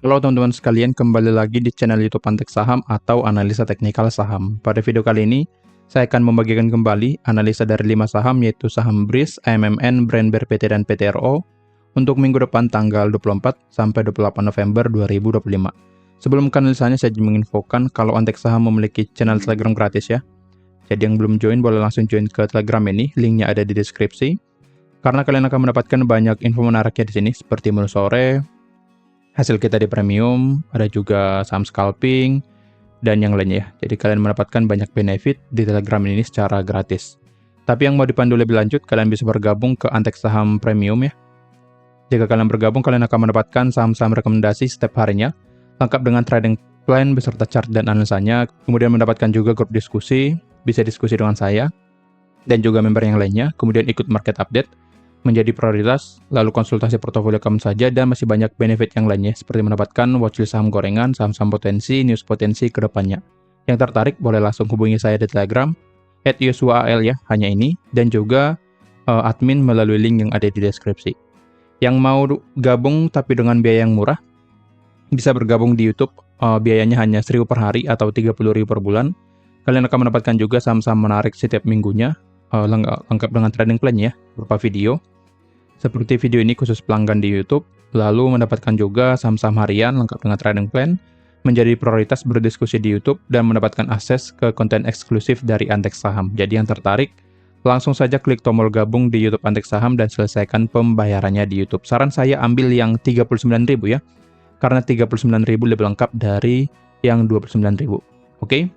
Halo teman-teman sekalian, kembali lagi di channel YouTube Antek Saham atau Analisa Teknikal Saham. Pada video kali ini, saya akan membagikan kembali analisa dari 5 saham yaitu saham BRIS, AMMN, Brandbear PT, dan PTRO untuk minggu depan tanggal 24 sampai 28 November 2025. Sebelum ke analisanya, saya menginfokan kalau Antek Saham memiliki channel Telegram gratis ya. Jadi yang belum join boleh langsung join ke Telegram ini, linknya ada di deskripsi. Karena kalian akan mendapatkan banyak info menariknya di sini seperti menu sore, hasil kita di premium, ada juga saham scalping, dan yang lainnya. Jadi kalian mendapatkan banyak benefit di Telegram ini secara gratis. Tapi yang mau dipandu lebih lanjut, kalian bisa bergabung ke Antek Saham Premium ya. Jika kalian bergabung, kalian akan mendapatkan saham-saham rekomendasi setiap harinya, lengkap dengan trading plan beserta chart dan analisanya, kemudian mendapatkan juga grup diskusi, bisa diskusi dengan saya, dan juga member yang lainnya, kemudian ikut market update, menjadi prioritas, lalu konsultasi portofolio kamu saja, dan masih banyak benefit yang lainnya, seperti mendapatkan watchlist saham gorengan, saham-saham potensi, news potensi ke depannya. Yang tertarik, boleh langsung hubungi saya di Telegram, @yosuaal ya, hanya ini, dan juga admin melalui link yang ada di deskripsi. Yang mau gabung tapi dengan biaya yang murah, bisa bergabung di YouTube, biayanya hanya 1.000 per hari atau 30.000 per bulan. Kalian akan mendapatkan juga saham-saham menarik setiap minggunya, lengkap dengan trading plan ya, berupa video. Seperti video ini khusus pelanggan di YouTube, lalu mendapatkan juga saham-saham harian lengkap dengan trading plan, menjadi prioritas berdiskusi di YouTube, dan mendapatkan akses ke konten eksklusif dari Antek Saham. Jadi yang tertarik, langsung saja klik tombol gabung di YouTube Antek Saham dan selesaikan pembayarannya di YouTube. Saran saya ambil yang 39.000 ya, karena 39.000 lebih lengkap dari yang 29.000. Oke?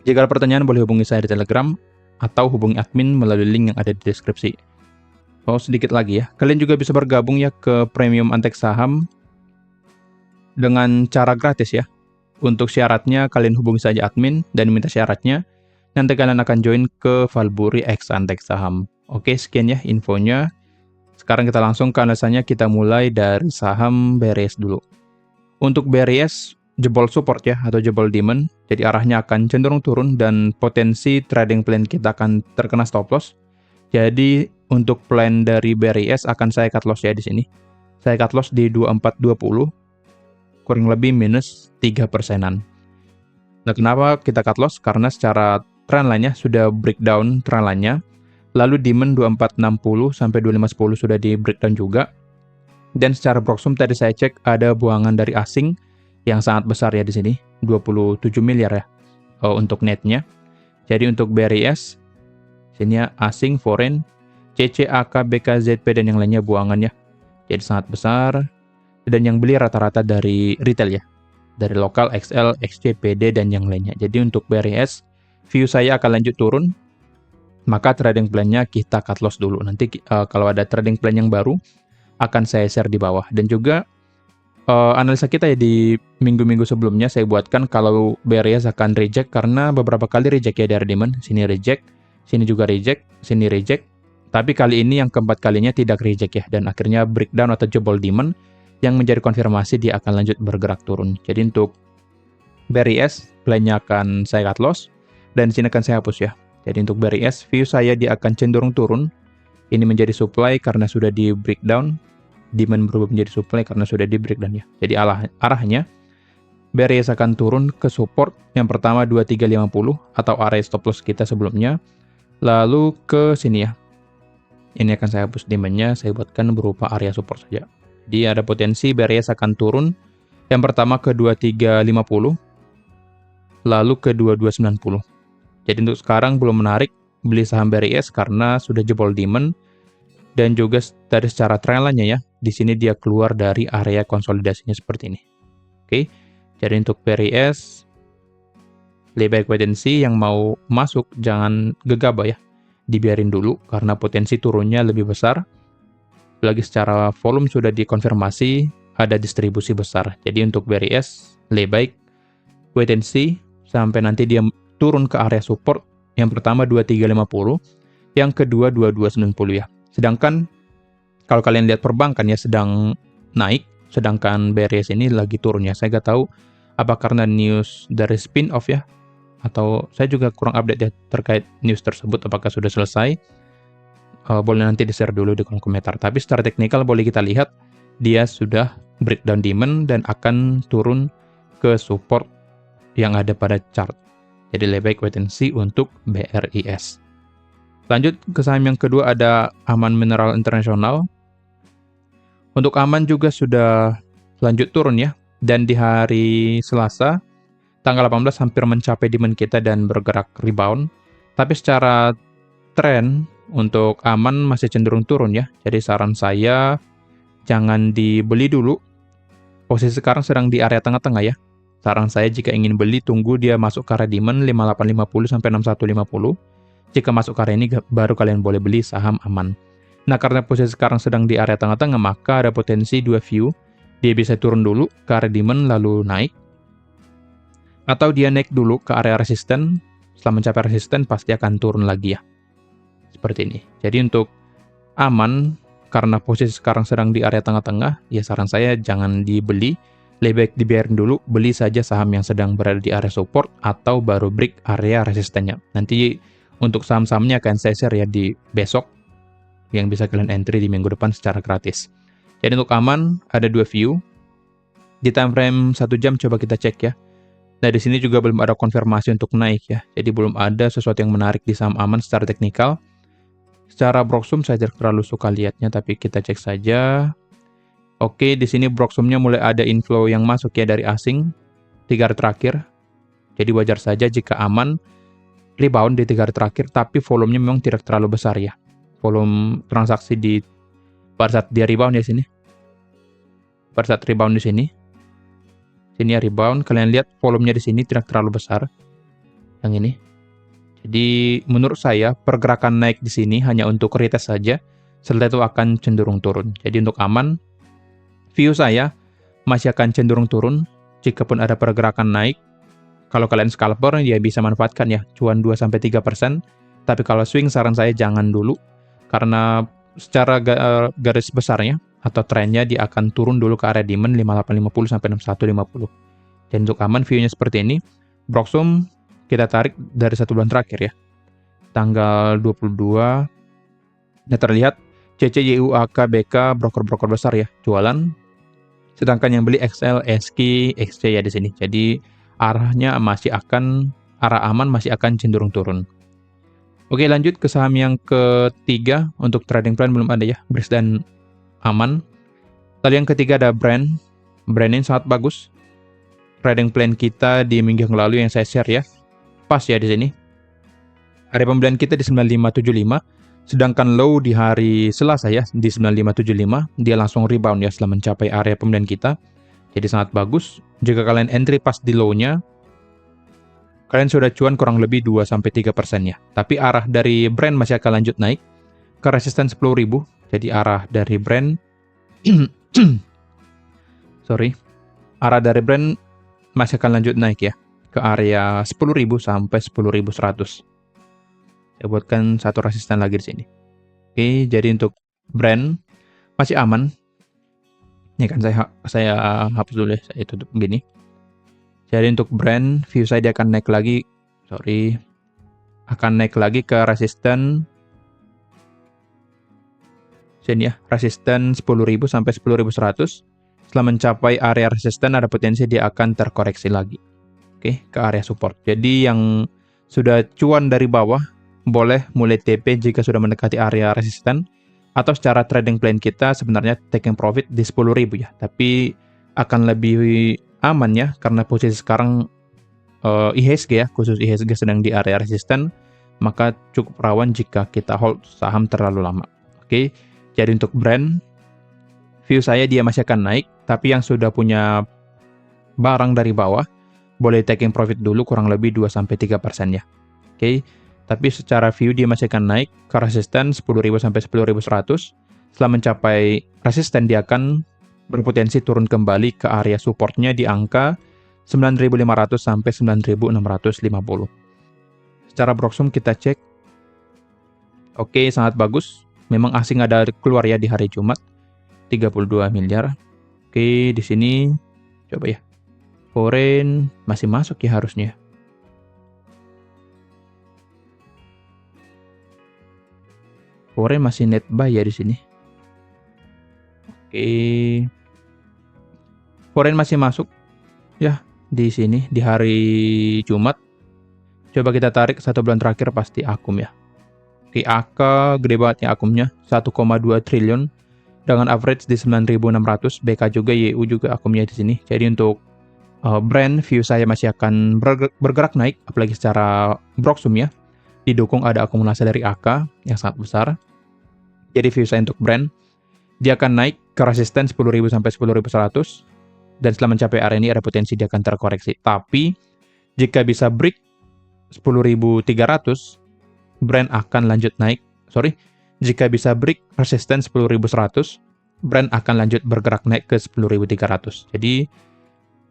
Jika ada pertanyaan boleh hubungi saya di Telegram, atau hubungi admin melalui link yang ada di deskripsi. Oh, sedikit lagi ya. Kalian juga bisa bergabung ya ke Premium Antek Saham dengan cara gratis ya. Untuk syaratnya, kalian hubungi saja admin dan minta syaratnya. Nanti kalian akan join ke Valburi X Antek Saham. Oke, sekian ya infonya. Sekarang kita langsung ke analisanya. Kita mulai dari saham BRIS dulu. Untuk BRIS, jebol support ya, atau jebol demand. Jadi arahnya akan cenderung turun dan potensi trading plan kita akan terkena stop loss. Jadi untuk plan dari BRIS akan saya cut loss ya di sini. Saya cut loss di 2420, kurang lebih minus 3%-an. Nah, kenapa kita cut loss? Karena secara trend line-nya sudah breakdown trend line-nya. Lalu demand 2460 sampai 2510 sudah di breakdown juga. Dan secara proxum tadi saya cek ada buangan dari asing yang sangat besar ya di sini, 27 miliar ya untuk netnya. Jadi untuk BRIS sini ya, asing, foreign, CCAK, BKZP, dan yang lainnya buangannya. Jadi sangat besar. Dan yang beli rata-rata dari retail ya. Dari lokal, XL, XC, PD, dan yang lainnya. Jadi untuk BRIS, view saya akan lanjut turun. Maka trading plan-nya kita cut loss dulu. Nanti kalau ada trading plan yang baru, akan saya share di bawah. Dan juga analisa kita ya di minggu-minggu sebelumnya saya buatkan kalau BRIS akan reject karena beberapa kali reject ya dari demand. Sini reject, sini juga reject, sini reject. Tapi kali ini yang keempat kalinya tidak reject ya, dan akhirnya breakdown atau jebol demand yang menjadi konfirmasi dia akan lanjut bergerak turun. Jadi untuk BRIS, plan-nya akan saya cut loss, dan di sini akan saya hapus ya. Jadi untuk BRIS, view saya dia akan cenderung turun. Ini menjadi supply karena sudah di breakdown, demand berubah menjadi supply karena sudah di breakdown ya. Jadi arahnya, BRIS akan turun ke support yang pertama 2350 atau area stop loss kita sebelumnya. Lalu ke sini ya. Ini akan saya hapus demand-nya, saya buatkan berupa area support saja. Jadi ada potensi BRIS akan turun. Yang pertama ke 2350, lalu ke 2290. Jadi untuk sekarang belum menarik beli saham BRIS karena sudah jebol demand. Dan juga dari secara trend line-nya ya, di sini dia keluar dari area konsolidasinya seperti ini. Oke, jadi untuk BRIS, lebih baik potensi yang mau masuk jangan gegabah ya. Dibiarin dulu karena potensi turunnya lebih besar. Lagi secara volume sudah dikonfirmasi ada distribusi besar. Jadi untuk BRIS lebih baik wait and see sampai nanti dia turun ke area support. Yang pertama 2350, yang kedua 2290 ya. Sedangkan kalau kalian lihat perbankan ya sedang naik, sedangkan BRIS ini lagi turun ya. Saya nggak tahu apa karena news dari spin off ya, atau saya juga kurang update ya terkait news tersebut apakah sudah selesai. Boleh nanti di-share dulu di kolom komentar. Tapi secara teknikal boleh kita lihat dia sudah breakdown demand dan akan turun ke support yang ada pada chart. Jadi lebih baik wait and see untuk BRIS. Lanjut ke saham yang kedua ada Aman Mineral International. Untuk Aman juga sudah lanjut turun ya. Dan di hari Selasa, tanggal 18 hampir mencapai demand kita dan bergerak rebound. Tapi secara tren untuk Aman masih cenderung turun ya. Jadi saran saya jangan dibeli dulu. Posisi sekarang sedang di area tengah-tengah ya. Saran saya jika ingin beli tunggu dia masuk ke area demand 5850 sampai 6150. Jika masuk ke area ini baru kalian boleh beli saham Aman. Nah, karena posisi sekarang sedang di area tengah-tengah maka ada potensi dua view. Dia bisa turun dulu ke area demand lalu naik. Atau dia naik dulu ke area resisten. Setelah mencapai resisten pasti akan turun lagi ya. Seperti ini. Jadi untuk Aman, karena posisi sekarang sedang di area tengah-tengah, ya saran saya jangan dibeli, lebih baik dibiarin dulu, beli saja saham yang sedang berada di area support atau baru break area resistennya. Nanti untuk saham-sahamnya akan saya share ya di besok, yang bisa kalian entry di minggu depan secara gratis. Jadi untuk Aman, ada dua view. Di time frame 1 jam coba kita cek ya. Nah di sini juga belum ada konfirmasi untuk naik ya, jadi belum ada sesuatu yang menarik di saham Aman secara teknikal. Secara Broksum saya tidak terlalu suka lihatnya, tapi kita cek saja. Oke, di sini Broksumnya mulai ada inflow yang masuk ya dari asing 3 hari terakhir. Jadi wajar saja jika Aman rebound di 3 hari terakhir, tapi volumenya memang tidak terlalu besar ya. Volume transaksi pada saat dia rebound ya sini. Pada saat rebound di sini. Sini ya rebound, kalian lihat volumenya di sini tidak terlalu besar. Yang ini. Jadi menurut saya pergerakan naik di sini hanya untuk retest saja, setelah itu akan cenderung turun. Jadi untuk Aman, view saya masih akan cenderung turun. Jikapun ada pergerakan naik, kalau kalian scalper ya bisa manfaatkan ya, cuan 2-3%. Tapi kalau swing saran saya jangan dulu, karena secara garis besarnya atau trennya dia akan turun dulu ke area demand 5850 sampai 6150. Dan untuk Aman view-nya seperti ini. Broksum kita tarik dari 1 bulan terakhir ya. Tanggal 22. Nah terlihat CCYUAK, BK, broker-broker besar ya, jualan. Sedangkan yang beli XL, SK, XC ya di sini. Jadi arah Aman masih akan cenderung turun. Oke, lanjut ke saham yang ketiga. Untuk trading plan belum ada ya, BRIS dan Aman. Tadi yang ketiga ada Brand. Brand ini sangat bagus. Trading plan kita di minggu yang lalu yang saya share ya. Pas ya di sini. Area pembelian kita di 9575, sedangkan low di hari Selasa ya di 9575, dia langsung rebound ya setelah mencapai area pembelian kita. Jadi sangat bagus. Jika kalian entry pas di low-nya, kalian sudah cuan kurang lebih 2-3% ya. Tapi arah dari Brand masih akan lanjut naik ke resisten 10.000. Jadi arah dari Brand arah dari Brand masih akan lanjut naik ya ke area 10.000 sampai 10.100. Saya buatkan satu resisten lagi di sini. Oke, jadi untuk Brand masih aman. Ini kan saya hapus dulu ya, saya tutup begini. Jadi untuk Brand, view saya dia akan naik lagi. Akan naik lagi ke resisten sini ya, resisten 10.000 sampai 10.100. Setelah mencapai area resisten ada potensi dia akan terkoreksi lagi. Oke, ke area support. Jadi yang sudah cuan dari bawah boleh mulai TP jika sudah mendekati area resisten, atau secara trading plan kita sebenarnya taking profit di 10.000 ya, tapi akan lebih aman ya karena posisi sekarang IHSG ya, khusus IHSG sedang di area resisten, maka cukup rawan jika kita hold saham terlalu lama. Oke, jadi untuk Brand view saya dia masih akan naik, tapi yang sudah punya barang dari bawah boleh taking profit dulu kurang lebih 2-3% ya. Oke. Tapi secara view dia masih akan naik ke resisten 10.000 sampai 10.100. Setelah mencapai resisten dia akan berpotensi turun kembali ke area supportnya di angka 9.500 sampai 9.650. Secara Broksum kita cek. Oke, sangat bagus. Memang asing ada keluar ya di hari Jumat. 32 miliar. Oke, di sini coba ya. Foreign masih masuk ya harusnya. Foreign masih net buy ya di sini. Oke. Foreign masih masuk ya di sini di hari Jumat. Coba kita tarik 1 bulan terakhir pasti akum ya. Oke, AK gede banget ya akumnya, 1,2 triliun dengan average di 9.600. BK juga, YU juga akumnya di sini. Jadi untuk brand view saya masih akan bergerak naik, apalagi secara Broxum ya. Didukung ada akumulasi dari AK yang sangat besar. Jadi view saya untuk brand, dia akan naik ke resisten 10.000 sampai 10.100. Dan setelah mencapai area ini ada potensi dia akan terkoreksi. Tapi jika bisa break 10.300, brand akan lanjut naik. Jika bisa break resisten 10.100, brand akan lanjut bergerak naik ke 10.300. Jadi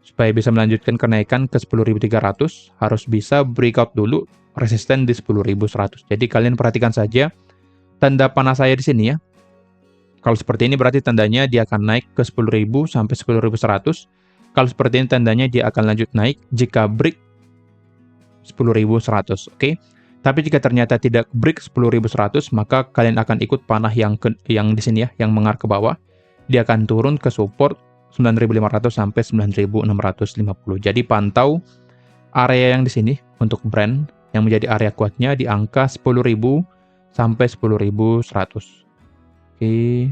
supaya bisa melanjutkan kenaikan ke 10.300 harus bisa breakout dulu resisten di 10.100. Jadi kalian perhatikan saja tanda panah saya di sini ya. Kalau seperti ini berarti tandanya dia akan naik ke 10.000 sampai 10.100. Kalau seperti ini tandanya dia akan lanjut naik jika break 10.100, oke? Tapi jika ternyata tidak break 10.100, maka kalian akan ikut panah yang di sini ya, yang mengarah ke bawah. Dia akan turun ke support 9.500 sampai 9.650. Jadi pantau area yang di sini untuk brand yang menjadi area kuatnya di angka 10.000 sampai 10.100. Oke.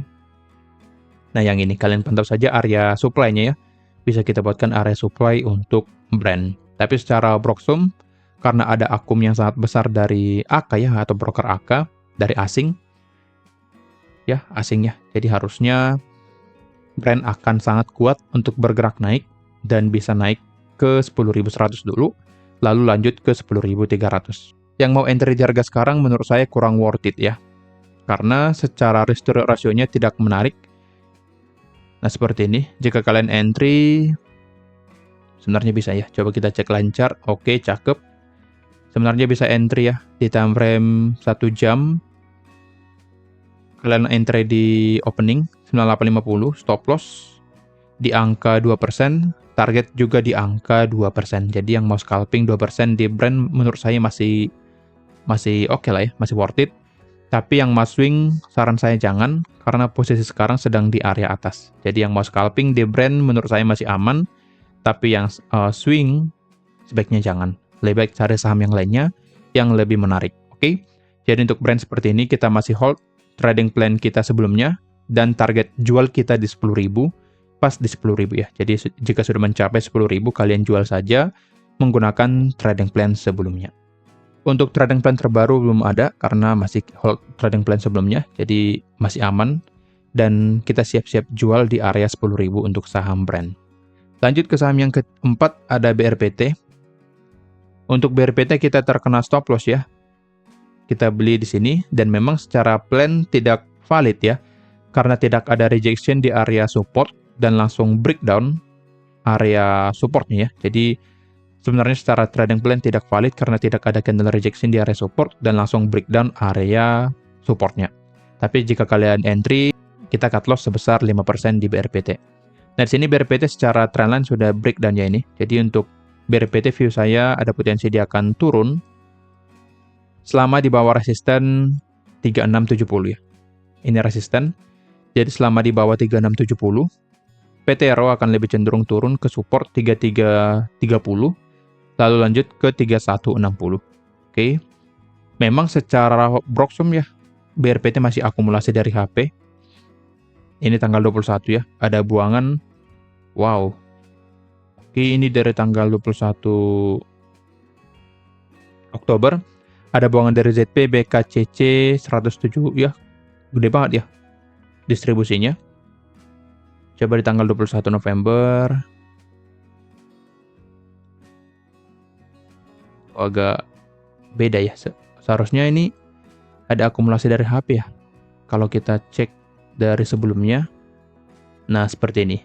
Nah, yang ini kalian pantau saja area supply-nya ya. Bisa kita buatkan area supply untuk brand. Tapi secara Broxum, karena ada akum yang sangat besar dari AK ya, atau broker AK, dari asing. Ya, asing ya. Jadi harusnya brand akan sangat kuat untuk bergerak naik dan bisa naik ke 10.100 dulu, lalu lanjut ke 10.300. Yang mau entry di harga sekarang menurut saya kurang worth it ya. Karena secara risk to reward rasionya tidak menarik. Nah, seperti ini. Jika kalian entry, sebenarnya bisa ya. Coba kita cek lancar. Oke, cakep. Sebenarnya bisa entry ya. Di time frame 1 jam. Kalian entry di opening 9850. Stop loss di angka 2%. Target juga di angka 2%. Jadi yang mau scalping 2% di brand menurut saya masih oke lah ya. Masih worth it. Tapi yang mau swing, saran saya jangan, karena posisi sekarang sedang di area atas. Jadi yang mau scalping di brand menurut saya masih aman, tapi yang swing sebaiknya jangan. Lebih baik cari saham yang lainnya yang lebih menarik. Oke? Jadi untuk brand seperti ini kita masih hold trading plan kita sebelumnya, dan target jual kita di 10.000, pas di 10.000 ya. Jadi jika sudah mencapai 10.000, kalian jual saja menggunakan trading plan sebelumnya. Untuk trading plan terbaru belum ada karena masih hold trading plan sebelumnya, jadi masih aman dan kita siap-siap jual di area 10.000 untuk saham brand. Lanjut ke saham yang keempat, ada BRPT. Untuk BRPT kita terkena stop loss ya. Kita beli di sini dan memang secara plan tidak valid ya, karena tidak ada rejection di area support dan langsung breakdown area supportnya ya. Jadi sebenarnya secara trading plan tidak valid karena tidak ada candle rejection di area support dan langsung breakdown area supportnya. Tapi jika kalian entry, kita cut loss sebesar 5% di BRPT. Nah, di sini BRPT secara trendline sudah breakdown ya ini. Jadi untuk BRPT view saya ada potensi dia akan turun selama di bawah resisten 3670 ya. Ini resisten. Jadi selama di bawah 3670, PTRO akan lebih cenderung turun ke support 3330. Lalu lanjut ke 3160. Oke. Memang secara Broxum ya, BRPT masih akumulasi dari HP. Ini tanggal 21 ya, ada buangan. Wow. Oke, ini dari tanggal 21 Oktober. Ada buangan dari ZP, BKCC 107 ya. Gede banget ya distribusinya. Coba di tanggal 21 November. Agak beda ya. Seharusnya ini ada akumulasi dari HP ya. Kalau kita cek dari sebelumnya, nah seperti ini.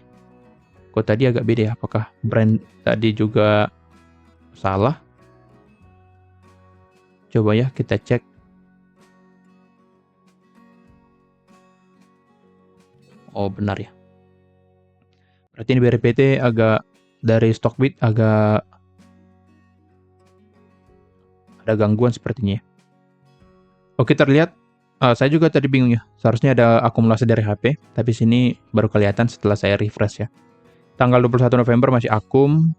Kok tadi agak beda ya? Apakah brand tadi juga salah? Coba ya kita cek. Oh benar ya. Berarti ini BRPT agak dari Stockbit agak ada gangguan sepertinya. Oke, terlihat. Saya juga tadi bingung ya. Seharusnya ada akumulasi dari HP, tapi sini baru kelihatan setelah saya refresh ya. Tanggal 21 November masih akum.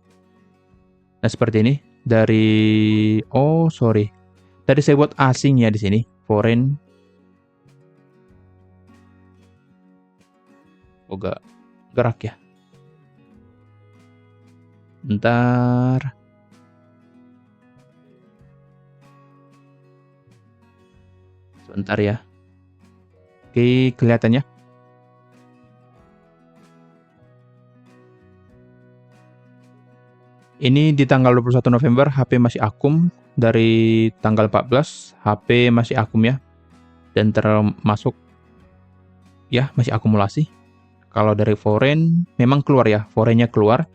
Nah, seperti ini. Dari tadi saya buat asing ya di sini, foreign. Gak gerak ya. Bentar. Sebentar ya. Oke, kelihatannya. Ini di tanggal 21 November HP masih akum. Dari tanggal 14 HP masih akum ya. Dan termasuk ya masih akumulasi. Kalau dari foreign memang keluar ya, foreignnya keluar.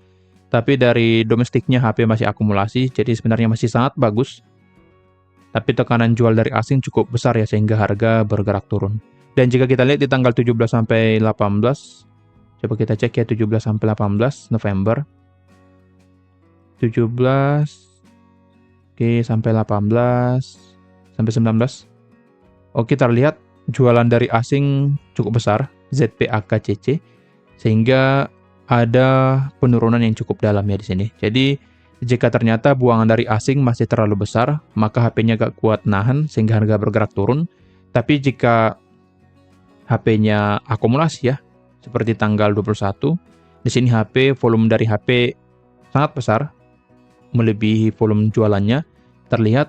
Tapi dari domestiknya HP masih akumulasi, jadi sebenarnya masih sangat bagus. Tapi tekanan jual dari asing cukup besar ya, sehingga harga bergerak turun. Dan jika kita lihat di tanggal 17 sampai 18, coba kita cek ya 17 sampai 18 November. 17, oke, sampai 18, sampai 19. Oke, terlihat jualan dari asing cukup besar, ZPAKCC, sehingga ada penurunan yang cukup dalam ya di sini. Jadi, jika ternyata buangan dari asing masih terlalu besar, maka HP-nya gak kuat nahan sehingga harga bergerak turun. Tapi jika HP-nya akumulasi ya, seperti tanggal 21, di sini volume dari HP sangat besar, melebihi volume jualannya, terlihat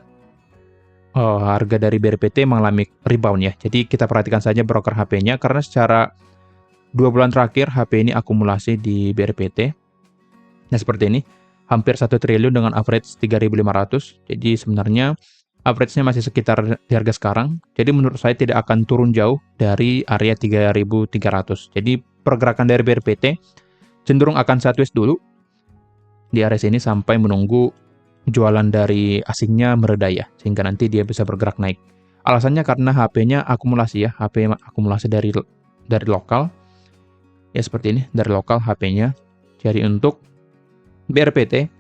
harga dari BRPT mengalami rebound ya. Jadi kita perhatikan saja broker HP-nya, karena secara 2 bulan terakhir HP ini akumulasi di BRPT. Nah, seperti ini. Hampir 1 triliun dengan average 3.500. Jadi sebenarnya average-nya masih sekitar di harga sekarang. Jadi menurut saya tidak akan turun jauh dari area 3.300. Jadi pergerakan dari BRPT cenderung akan sideways dulu di area sini sampai menunggu jualan dari asingnya mereda ya, sehingga nanti dia bisa bergerak naik. Alasannya karena HP-nya akumulasi ya, HP akumulasi dari lokal. Ya seperti ini, dari lokal HP-nya. Jadi untuk BRPT,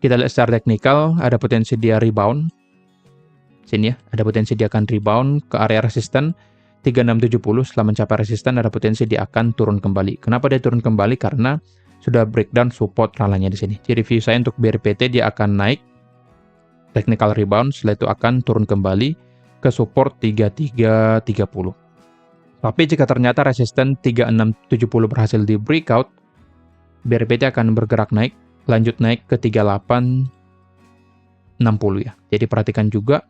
kita lihat secara teknikal ada potensi dia rebound. Sini ya, ada potensi dia akan rebound ke area resisten 3670. Setelah mencapai resisten, ada potensi dia akan turun kembali. Kenapa dia turun kembali? Karena sudah breakdown support ralanya di sini. Jadi view saya untuk BRPT dia akan naik technical rebound, setelah itu akan turun kembali ke support 3330. Tapi jika ternyata resisten 3670 berhasil di breakout, BRPT akan bergerak naik, lanjut naik ke 3860 ya. Jadi perhatikan juga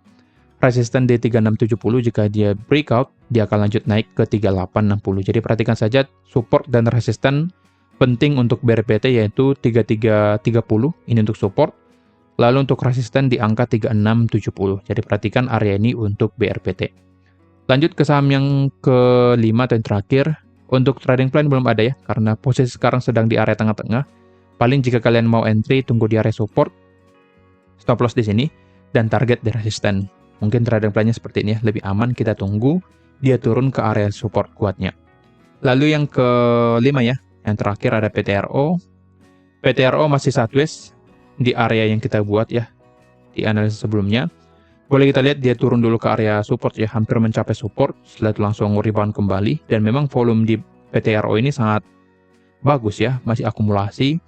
resisten di 3670, jika dia breakout, dia akan lanjut naik ke 3860. Jadi perhatikan saja support dan resisten penting untuk BRPT, yaitu 3330, ini untuk support. Lalu untuk resisten di angka 3670. Jadi perhatikan area ini untuk BRPT. Lanjut ke saham yang kelima atau yang terakhir. Untuk trading plan belum ada ya, karena posisi sekarang sedang di area tengah-tengah. Paling jika kalian mau entry, tunggu di area support, stop loss di sini, dan target di resisten. Mungkin trading plan-nya seperti ini ya, lebih aman kita tunggu dia turun ke area support kuatnya. Lalu yang kelima ya, yang terakhir ada PTRO. PTRO masih sideways di area yang kita buat ya, di analisis sebelumnya. Boleh kita lihat dia turun dulu ke area support ya, hampir mencapai support, setelah itu langsung rebound kembali. Dan memang volume di PTRO ini sangat bagus ya, masih akumulasi,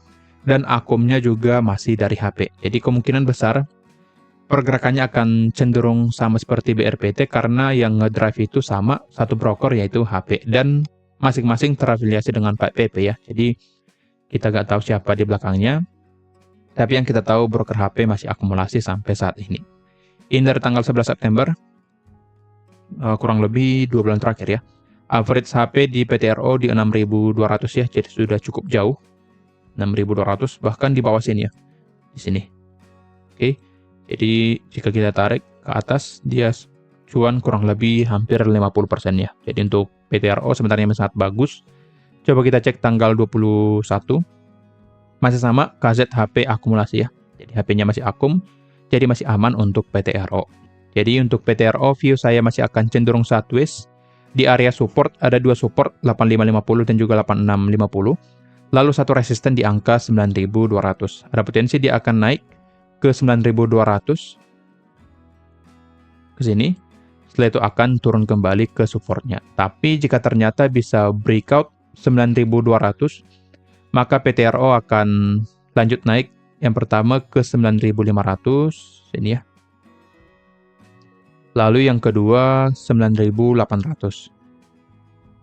dan akumnya juga masih dari HP. Jadi kemungkinan besar pergerakannya akan cenderung sama seperti BRPT, karena yang ngedrive itu sama, satu broker yaitu HP, dan masing-masing terafiliasi dengan Pak PP ya. Jadi kita nggak tahu siapa di belakangnya, tapi yang kita tahu broker HP masih akumulasi sampai saat ini. Ini dari tanggal 11 September, kurang lebih 2 bulan terakhir ya. Average HP di PTRO di 6.200 ya, jadi sudah cukup jauh. 6.200, bahkan di bawah sini ya, di sini. Oke, jadi jika kita tarik ke atas, dia cuan kurang lebih hampir 50% ya. Jadi untuk PTRO sebenarnya sangat bagus. Coba kita cek tanggal 21. Masih sama, KZHP akumulasi ya. Jadi HP-nya masih akum, jadi masih aman untuk PTRO. Jadi untuk PTRO, view saya masih akan cenderung sideways. Di area support, ada 2 support, 8550 dan juga 8650. Lalu satu resisten di angka 9200. Ada potensi dia akan naik ke 9200. Ke sini. Setelah itu akan turun kembali ke supportnya. Tapi jika ternyata bisa breakout 9200, maka PTRO akan lanjut naik. Yang pertama ke 9.500, ini ya. Lalu yang kedua 9.800.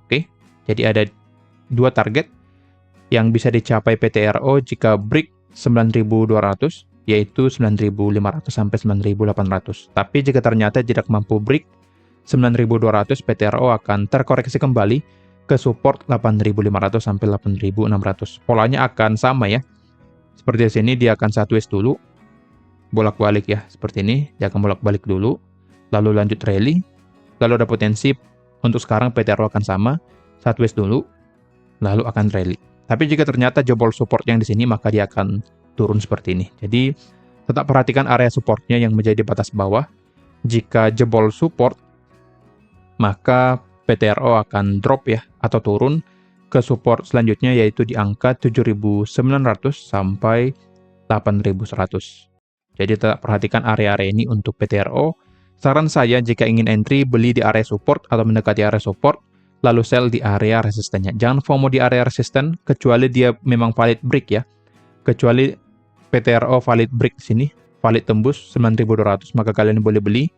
Oke, jadi ada dua target yang bisa dicapai PTRO jika break 9.200, yaitu 9.500 sampai 9.800. Tapi jika ternyata tidak mampu break 9.200, PTRO akan terkoreksi kembali ke support 8.500 sampai 8.600. Polanya akan sama ya. Seperti di sini dia akan sideways dulu, bolak-balik ya, seperti ini. Dia akan bolak-balik dulu, lalu lanjut rally, lalu ada potensi untuk sekarang PTRO akan sama, sideways dulu, lalu akan rally. Tapi jika ternyata jebol support yang di sini, maka dia akan turun seperti ini. Jadi, tetap perhatikan area supportnya yang menjadi batas bawah. Jika jebol support, maka PTRO akan drop ya, atau turun ke support selanjutnya, yaitu di angka 7.900 sampai 8.100. Jadi tetap perhatikan area-area ini untuk PTRO. Saran saya jika ingin entry, beli di area support atau mendekati area support, lalu sell di area resistennya. Jangan FOMO di area resisten, kecuali dia memang valid break ya. Kecuali PTRO valid break di sini, valid tembus 9.200, maka kalian boleh beli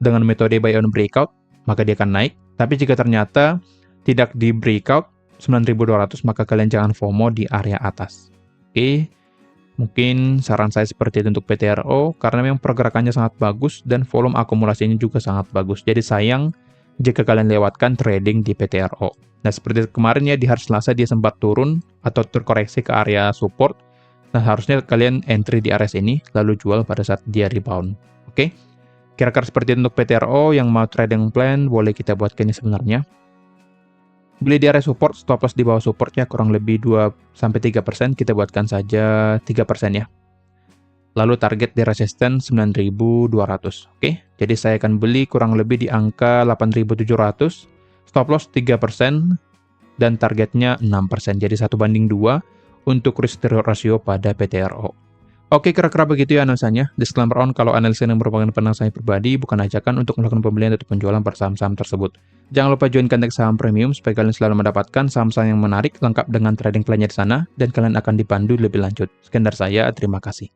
dengan metode buy on breakout, maka dia akan naik. Tapi jika ternyata tidak di breakout 9.200, maka kalian jangan FOMO di area atas. Oke. Mungkin saran saya seperti itu untuk PTRO, karena memang pergerakannya sangat bagus dan volume akumulasinya juga sangat bagus. Jadi sayang jika kalian lewatkan trading di PTRO. Nah, seperti kemarin ya, di hari Selasa dia sempat turun atau terkoreksi ke area support. Nah, harusnya kalian entry di area ini, lalu jual pada saat dia rebound. Oke? Kira-kira seperti itu untuk PTRO. Yang mau trading plan, boleh kita buatkan ini sebenarnya. Beli di area support, stop loss di bawah supportnya kurang lebih 2-3%, kita buatkan saja 3% ya. Lalu target di resisten 9.200. Oke, jadi saya akan beli kurang lebih di angka 8.700, stop loss 3%, dan targetnya 6%. Jadi 1/2 untuk risk to reward ratio pada PTRO. Oke, kira-kira begitu ya analisanya. Disclaimer on, kalau analisa yang merupakan pandangan saya pribadi, bukan ajakan untuk melakukan pembelian atau penjualan pada saham-saham tersebut. Jangan lupa join Kontak Saham Premium supaya kalian selalu mendapatkan saham-saham yang menarik lengkap dengan trading plan-nya di sana, dan kalian akan dipandu lebih lanjut. Sekian dari saya, terima kasih.